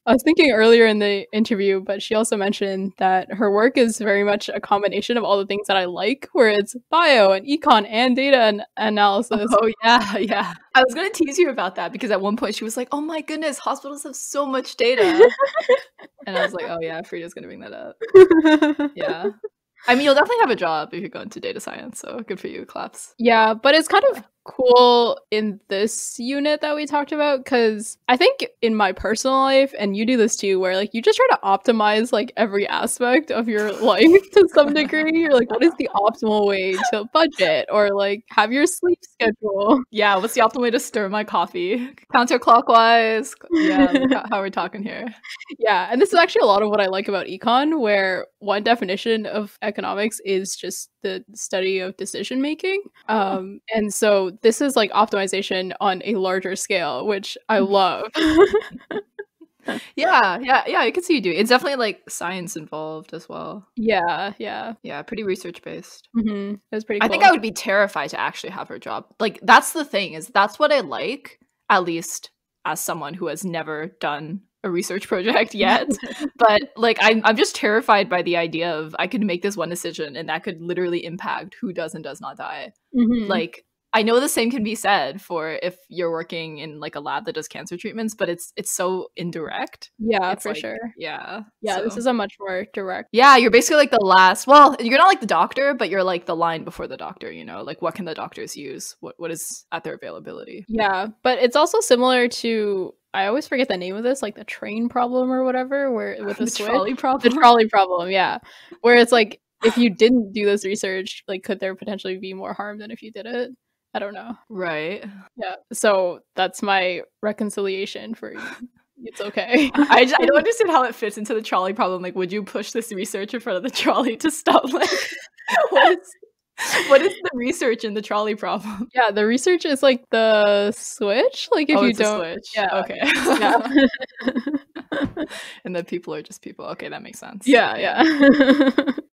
[SPEAKER 1] I was thinking earlier in the interview, but she also mentioned that her work is very much a combination of all the things that I like, where it's bio and econ and data analysis.
[SPEAKER 2] Oh, yeah. I was going to tease you about that because at one point she was like, oh my goodness, hospitals have so much data. And I was like, oh yeah, Frida's going to bring that up. Yeah. I mean, you'll definitely have a job if you go into data science, so good for you, claps.
[SPEAKER 1] Yeah, but it's kind of cool in this unit that we talked about, because I think in my personal life, and you do this too, where like you just try to optimize like every aspect of your life to some degree. You're like, what is the optimal way to budget or like have your sleep schedule?
[SPEAKER 2] Yeah, what's the optimal way to stir my coffee? Counterclockwise. Yeah, look how we're talking here.
[SPEAKER 1] Yeah, and this is actually a lot of what I like about econ, where one definition of economics is just the study of decision making. And so this is like optimization on a larger scale, which I love.
[SPEAKER 2] Yeah, I can see you do. It's definitely like science involved as well.
[SPEAKER 1] Yeah,
[SPEAKER 2] pretty research based.
[SPEAKER 1] It was pretty cool.
[SPEAKER 2] I think I would be terrified to actually have her job. Like, that's the thing, is that's what I like, at least as someone who has never done a research project yet. But like, I'm just terrified by the idea of I could make this one decision and that could literally impact who does and does not die. Like, I know the same can be said for if you're working in like a lab that does cancer treatments, but it's so indirect.
[SPEAKER 1] Yeah,
[SPEAKER 2] it's
[SPEAKER 1] for
[SPEAKER 2] like,
[SPEAKER 1] sure.
[SPEAKER 2] Yeah,
[SPEAKER 1] so. This is a much more direct.
[SPEAKER 2] Yeah, you're basically like the last. Well, you're not like the doctor, but you're like the line before the doctor. You know, like what can the doctors use? What is at their availability?
[SPEAKER 1] Yeah, but it's also similar to, I always forget the name of this, like the train problem or whatever, where with the
[SPEAKER 2] trolley problem.
[SPEAKER 1] The trolley problem, yeah, where it's like if you didn't do this research, like could there potentially be more harm than if you did it? I don't know.
[SPEAKER 2] Right.
[SPEAKER 1] Yeah. So that's my reconciliation for It's okay.
[SPEAKER 2] I don't understand how it fits into the trolley problem. Like, would you push this research in front of the trolley to stop? Like, what is the research in the trolley problem?
[SPEAKER 1] Yeah, the research is like the switch. Like if you
[SPEAKER 2] it's
[SPEAKER 1] don't,
[SPEAKER 2] a switch.
[SPEAKER 1] yeah,
[SPEAKER 2] Okay.
[SPEAKER 1] yeah,
[SPEAKER 2] And the people are just people. Okay, that makes sense.
[SPEAKER 1] yeah.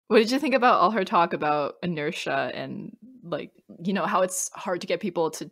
[SPEAKER 2] What did you think about all her talk about inertia and like, how it's hard to get people to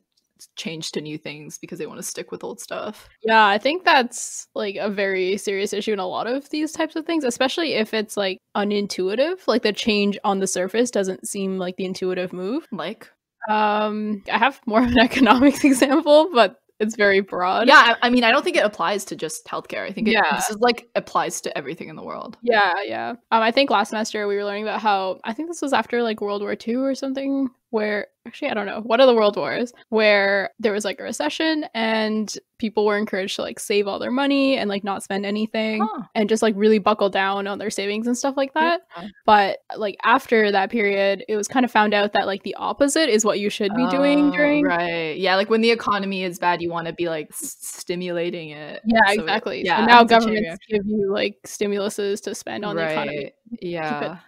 [SPEAKER 2] change to new things because they want to stick with old stuff?
[SPEAKER 1] Yeah, I think that's like a very serious issue in a lot of these types of things, especially if it's like unintuitive. Like the change on the surface doesn't seem like the intuitive move.
[SPEAKER 2] Like,
[SPEAKER 1] I have more of an economics example, but it's very broad.
[SPEAKER 2] Yeah, I mean, I don't think it applies to just healthcare. I think this is like applies to everything in the world.
[SPEAKER 1] Yeah. I think last semester we were learning about how, I think this was after like World War II or something, where actually I don't know, one of the world wars, where there was like a recession and people were encouraged to like save all their money and like not spend anything and just like really buckle down on their savings and stuff like that. Yeah. But like after that period, it was kind of found out that like the opposite is what you should be doing during.
[SPEAKER 2] Right. Yeah, like when the economy is bad, you want to be like stimulating it.
[SPEAKER 1] Yeah, so exactly. So now governments give you like stimuluses to spend on the economy.
[SPEAKER 2] Yeah.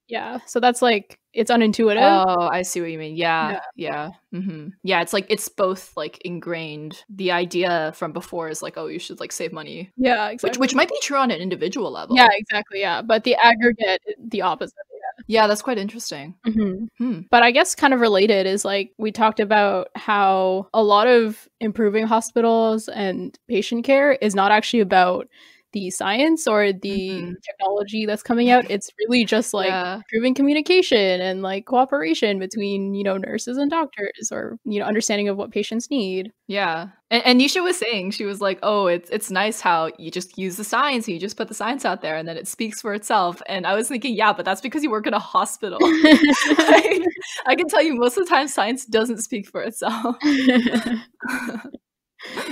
[SPEAKER 1] Yeah, so that's like, it's unintuitive.
[SPEAKER 2] Oh, I see what you mean. Yeah. Mm-hmm. Yeah, it's like, it's both like ingrained. The idea from before is like, oh, you should like save money.
[SPEAKER 1] Yeah, exactly.
[SPEAKER 2] Which might be true on an individual level.
[SPEAKER 1] Yeah, exactly. Yeah, but the aggregate, the opposite.
[SPEAKER 2] Yeah, that's quite interesting.
[SPEAKER 1] Mm-hmm. But I guess kind of related is like, we talked about how a lot of improving hospitals and patient care is not actually about the science or the technology that's coming out. It's really just like improving communication and like cooperation between, nurses and doctors, or, understanding of what patients need.
[SPEAKER 2] Yeah. And Nisha was saying, she was like, oh, it's nice how you just use the science, you just put the science out there and then it speaks for itself. And I was thinking, yeah, but that's because you work in a hospital. I can tell you most of the time science doesn't speak for itself.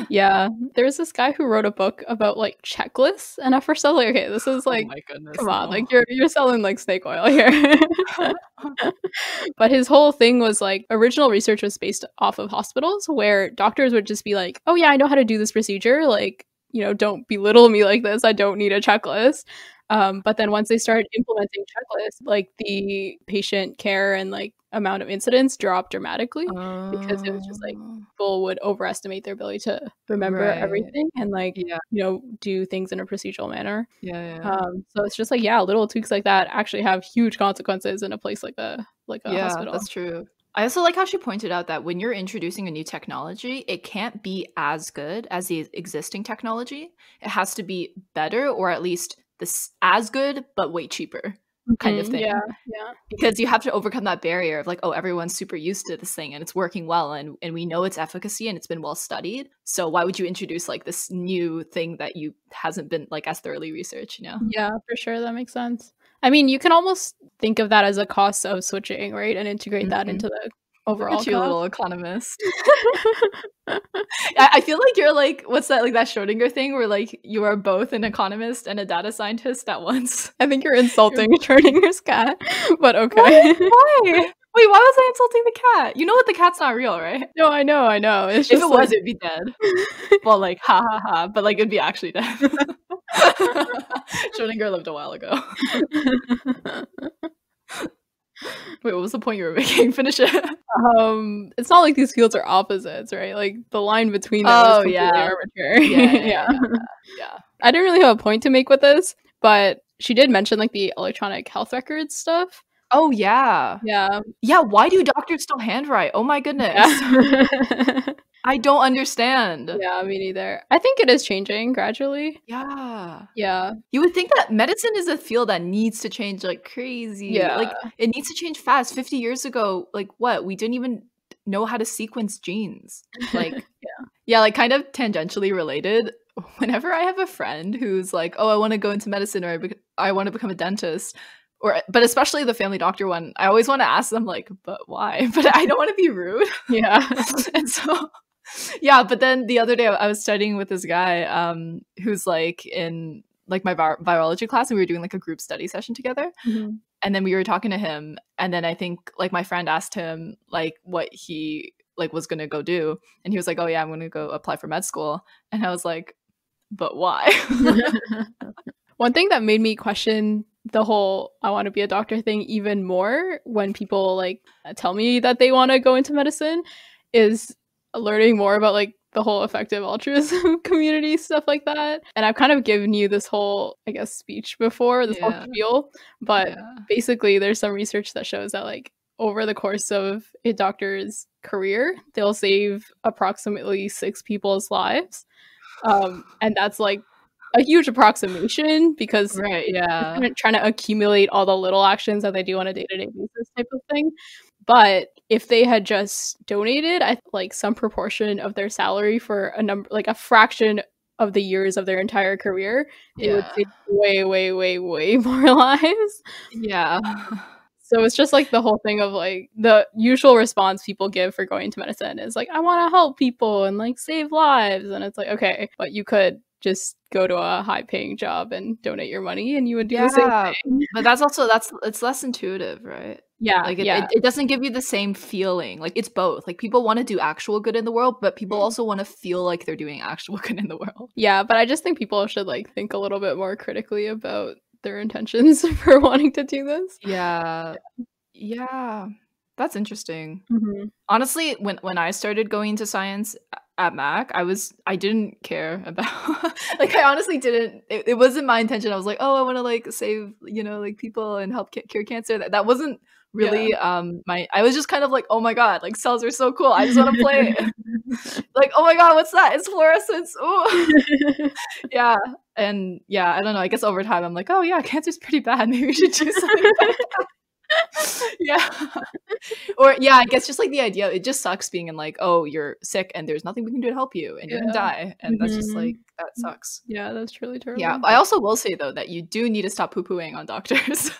[SPEAKER 1] Yeah, there's this guy who wrote a book about like checklists, and at first I was like, okay, this is like,
[SPEAKER 2] oh my goodness,
[SPEAKER 1] come on, like you're selling like snake oil here. But his whole thing was like, original research was based off of hospitals where doctors would just be like, oh yeah, I know how to do this procedure, like, don't belittle me like this, I don't need a checklist. But then once they started implementing checklists, like the patient care and like amount of incidents dropped dramatically because it was just like people would overestimate their ability to remember everything and like do things in a procedural manner. So it's just like little tweaks like that actually have huge consequences in a place like a hospital.
[SPEAKER 2] That's true. I also like how she pointed out that when you're introducing a new technology, it can't be as good as the existing technology. It has to be better, or at least this as good but way cheaper kind of thing.
[SPEAKER 1] Yeah.
[SPEAKER 2] Because you have to overcome that barrier of like, oh, everyone's super used to this thing and it's working well and we know its efficacy and it's been well studied. So why would you introduce like this new thing that you hasn't been like as thoroughly researched,
[SPEAKER 1] Yeah, for sure. That makes sense. I mean, you can almost think of that as a cost of switching, right? And integrate that into the overall
[SPEAKER 2] cost. Look at you, little economist. I feel like you're like, what's that, like that Schrodinger thing where like you are both an economist and a data scientist at once?
[SPEAKER 1] I think you're insulting Schrodinger's cat, but okay.
[SPEAKER 2] Why? Wait, why was I insulting the cat? You know what, the cat's not real, right?
[SPEAKER 1] No, I know. It's just
[SPEAKER 2] if it was, it'd be dead. Well, like, ha ha ha, but like it'd be actually dead. Schrodinger lived a while ago. Wait, what was the point you were making? Finish it.
[SPEAKER 1] It's not like these fields are opposites, right? Like the line between them is completely arbitrary. Yeah. I didn't really have a point to make with this, but she did mention like the electronic health records stuff.
[SPEAKER 2] Oh yeah. Why do doctors still handwrite? Oh my goodness. I don't understand.
[SPEAKER 1] Yeah, me neither. I think it is changing gradually.
[SPEAKER 2] Yeah.
[SPEAKER 1] You
[SPEAKER 2] would think that medicine is a field that needs to change like crazy.
[SPEAKER 1] Yeah.
[SPEAKER 2] Like it needs to change fast. 50 years ago, like what? We didn't even know how to sequence genes. Like like kind of tangentially related. Whenever I have a friend who's like, oh, I want to go into medicine, or I want to become a dentist, but especially the family doctor one, I always want to ask them like, but why? But I don't want to be rude.
[SPEAKER 1] Yeah.
[SPEAKER 2] And so but then the other day I was studying with this guy who's like in like my virology class, and we were doing like a group study session together. And then we were talking to him, and then I think like my friend asked him like what he like was gonna go do, and he was like, oh yeah, I'm gonna go apply for med school. And I was like, but why?
[SPEAKER 1] One thing that made me question the whole I want to be a doctor thing even more when people like tell me that they want to go into medicine is learning more about like the whole effective altruism community, stuff like that. And I've kind of given you this whole, I guess, speech before, this whole spiel, but basically there's some research that shows that like over the course of a doctor's career, they'll save approximately 6 people's lives. And that's like a huge approximation because kind of trying to accumulate all the little actions that they do on a day-to-day basis type of thing. But if they had just donated, like some proportion of their salary for a number, like a fraction of the years of their entire career, it would save way, way, way, way more lives.
[SPEAKER 2] Yeah.
[SPEAKER 1] So it's just like the whole thing of like the usual response people give for going to medicine is like, I want to help people and like save lives. And it's like, okay, but you could just go to a high paying job and donate your money and you would do the same thing.
[SPEAKER 2] But it's less intuitive, right?
[SPEAKER 1] Yeah.
[SPEAKER 2] Like it doesn't give you the same feeling. Like it's both. Like people want to do actual good in the world, but people also want to feel like they're doing actual good in the world.
[SPEAKER 1] Yeah, but I just think people should like think a little bit more critically about their intentions for wanting to do this.
[SPEAKER 2] Yeah. That's interesting. Honestly, when I started going into science at Mac, I didn't care about like I honestly didn't, it wasn't my intention. I was like, oh, I want to like save, you know, like people and help cure cancer. That wasn't really I was just kind of like, oh my god, like cells are so cool, I just want to play it. Like, oh my god, what's that? It's fluorescence. Ooh. And I don't know, I guess over time I'm like, oh yeah, cancer's pretty bad, maybe we should do something about that. I guess just like the idea, it just sucks being in like, oh, you're sick and there's nothing we can do to help you and you're gonna die, and that's just like, that sucks.
[SPEAKER 1] Yeah, that's truly terrible.
[SPEAKER 2] Yeah, I also will say though that you do need to stop poo-pooing on doctors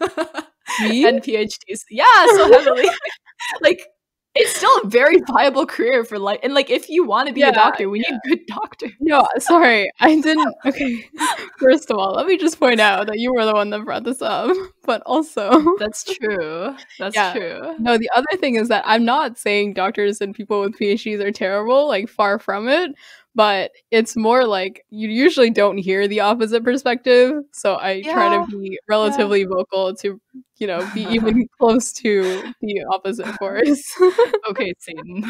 [SPEAKER 2] and PhDs. Yeah, so heavily. Like it's still a very viable career for life, and like if you want to be a doctor, we need good doctors.
[SPEAKER 1] No, sorry, I didn't. Okay, first of all, let me just point out that you were the one that brought this up, but also
[SPEAKER 2] that's true. That's true.
[SPEAKER 1] No, the other thing is that I'm not saying doctors and people with PhDs are terrible, like far from it, but it's more like you usually don't hear the opposite perspective, so I try to be relatively vocal to, you know, be even close to the opposite force.
[SPEAKER 2] Okay, Satan.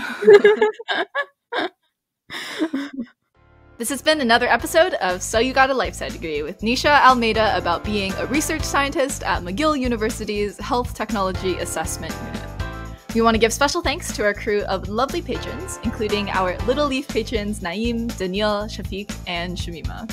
[SPEAKER 2] This has been another episode of So You Got a Life Sci Degree with Nisha Almeida about being a research scientist at McGill University's Health Technology Assessment Unit. We want to give special thanks to our crew of lovely patrons, including our Little Leaf patrons Naeem, Daniil, Shafiq, and Shamima.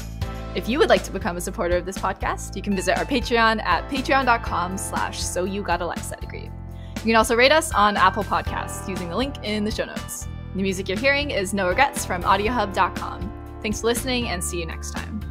[SPEAKER 2] If you would like to become a supporter of this podcast, you can visit our Patreon at patreon.com/soyougotalifescidegree. You can also rate us on Apple Podcasts using the link in the show notes. The music you're hearing is No Regrets from audiohub.com. Thanks for listening and see you next time.